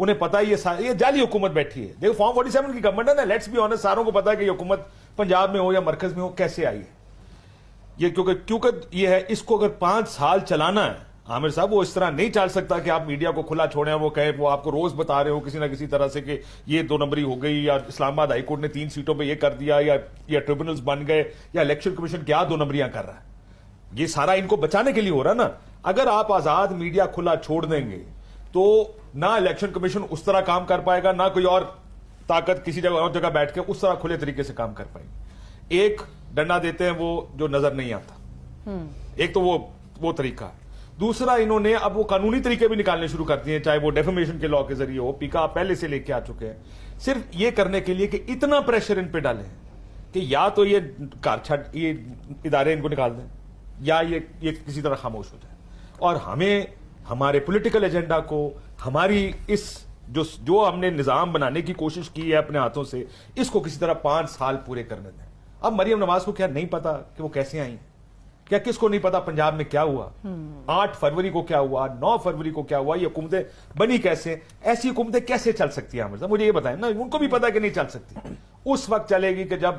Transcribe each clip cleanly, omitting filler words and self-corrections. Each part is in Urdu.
انہیں پتا ہے یہ جعلی حکومت بیٹھی ہے. دیکھو فارم 47 کی گورنمنٹ ہے نا, لیٹس بی آنسٹ, ساروں کو پتا ہے کہ یہ حکومت پنجاب میں ہو یا مرکز میں ہو کیسے آئی ہے. یہ کیونکہ یہ ہے, اس کو اگر 5 سال چلانا ہے عامر صاحب, وہ اس طرح نہیں چل سکتا کہ آپ میڈیا کو کھلا چھوڑیں, وہ کہے, وہ آپ کو روز بتا رہے ہو کسی نہ کسی طرح سے کہ یہ 2 نمبری ہو گئی, یا اسلام آباد ہائی کورٹ نے 3 سیٹوں پہ یہ کر دیا, یا ٹریبونلز بن گئے, یا الیکشن کمیشن کیا 2 نمبریاں کر رہا ہے. یہ سارا ان کو بچانے کے لیے ہو رہا نا. اگر آپ آزاد میڈیا کھلا چھوڑ دیں گے تو نہ الیکشن کمیشن اس طرح کام کر پائے گا, نہ کوئی اور طاقت کسی جگہ اور جگہ بیٹھ کے اس طرح کھلے طریقے سے کام کر پائیں گے. ایک ڈنڈا دیتے ہیں وہ جو نظر نہیں آتا, ایک تو وہ طریقہ. دوسرا انہوں نے اب وہ قانونی طریقے بھی نکالنے شروع کر دیے, چاہے وہ ڈیفیمیشن کے لا کے ذریعے ہو, پیکا آپ پہلے سے لے کے آ چکے ہیں, صرف یہ کرنے کے لیے کہ اتنا پریشر ان پہ ڈالیں کہ یا تو یہ یہ ادارے ان کو نکال دیں, یا یہ کسی طرح خاموش ہو جائے. اور ہمیں ہمارے پولیٹیکل ایجنڈا کو, ہماری اس جو ہم نے نظام بنانے کی کوشش کی ہے اپنے ہاتھوں سے, اس کو کسی طرح 5 سال پورے کرنے دیں. اب مریم نواز کو کیا نہیں پتا کہ وہ کیسے آئی ہیں؟ کیا کس کو نہیں پتا پنجاب میں کیا ہوا, 8 فروری کو کیا ہوا, 9 فروری کو کیا ہوا, یہ حکومتیں بنی کیسے؟ ایسی حکومتیں کیسے چل سکتی ہیں عامر صاحب, مجھے یہ بتائیں نا. ان کو بھی پتا کہ نہیں چل سکتی. اس وقت چلے گی کہ جب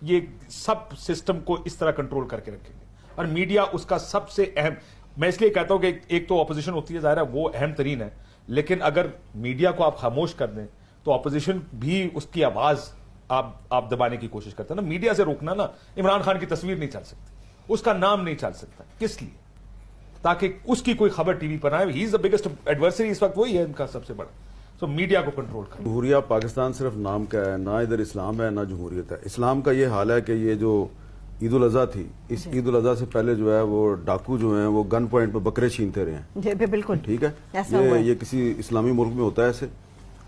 یہ سب سسٹم کو اس طرح کنٹرول کر کے رکھیں گے, اور میڈیا اس کا سب سے اہم. میں اس لیے کہتا ہوں کہ ایک تو اپوزیشن ہوتی ہے, ظاہر ہے وہ اہم ترین ہے, لیکن اگر میڈیا کو آپ خاموش کر دیں تو اپوزیشن بھی اس کی آواز آپ دبانے کی کوشش کرتے ہیں نا. میڈیا سے روکنا نا, عمران خان کی تصویر نہیں چل سکتی, اس کا نام نہیں چل سکتا. کس لیے؟ تاکہ اس کی کوئی خبر ٹی وی پر آئے. ہی از دا بگیسٹ ایڈورسری اس وقت, وہی ہے ان کا سب سے بڑا. تو میڈیا کو کنٹرول کرنا. جمہوریہ پاکستان صرف نام کا ہے, نہ ادھر اسلام ہے نہ جمہوریت ہے. اسلام کا یہ حال ہے کہ یہ جو عید الاضحیٰ تھی, اس عید الاضحیٰ سے پہلے جو ہے وہ ڈاکو جو ہیں وہ گن پوائنٹ پہ بکرے چھینتے رہے ہیں. جی بالکل ٹھیک ہے, یہ کسی اسلامی ملک میں ہوتا ہے ایسے.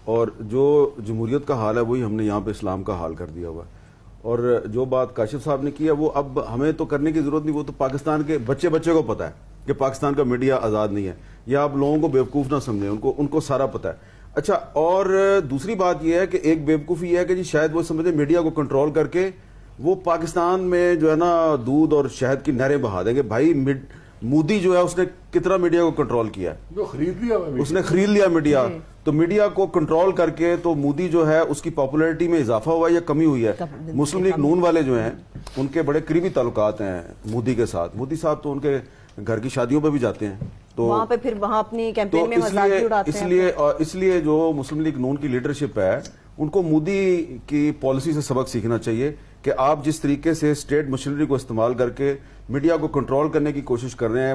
اور جو جمہوریت کا حال ہے وہی ہم نے یہاں پہ اسلام کا حال کر دیا ہوا ہے. اور جو بات کاشف صاحب نے کی ہے وہ اب ہمیں تو کرنے کی ضرورت نہیں, وہ تو پاکستان کے بچے کو پتا ہے کہ پاکستان کا میڈیا آزاد نہیں ہے. یا آپ لوگوں کو بیوقوف نہ سمجھیں, ان کو سارا پتا ہے. اچھا, اور دوسری بات یہ ہے کہ ایک بیوقوفی یہ ہے کہ جی شاید وہ سمجھیں میڈیا کو کنٹرول کر کے وہ پاکستان میں جو ہے نا دودھ اور شہد کی نہریں بہا دیں گے. بھائی مودی جو ہے اس نے کتنا میڈیا کو کنٹرول کیا ہے, اس نے خرید لیا میڈیا. تو میڈیا کو کنٹرول کر کے تو مودی جو ہے اس کی پاپولیرٹی میں اضافہ ہوا ہے یا کمی ہوئی ہے؟ مسلم لیگ نون والے جو ہیں ان کے بڑے قریبی تعلقات ہیں مودی کے ساتھ. مودی صاحب تو ان کے گھر کی شادیوں پہ بھی جاتے ہیں, تو وہاں پہ پھر وہاں اپنی کیمپین میں مذاق بھی اڑاتے ہیں. اس لیے جو مسلم لیگ نون کی لیڈرشپ ہے ان کو مودی کی پالیسی سے سبق سیکھنا چاہیے کہ آپ جس طریقے سے اسٹیٹ مشینری کو استعمال کر کے میڈیا کو کنٹرول کرنے کی کوشش کر رہے ہیں,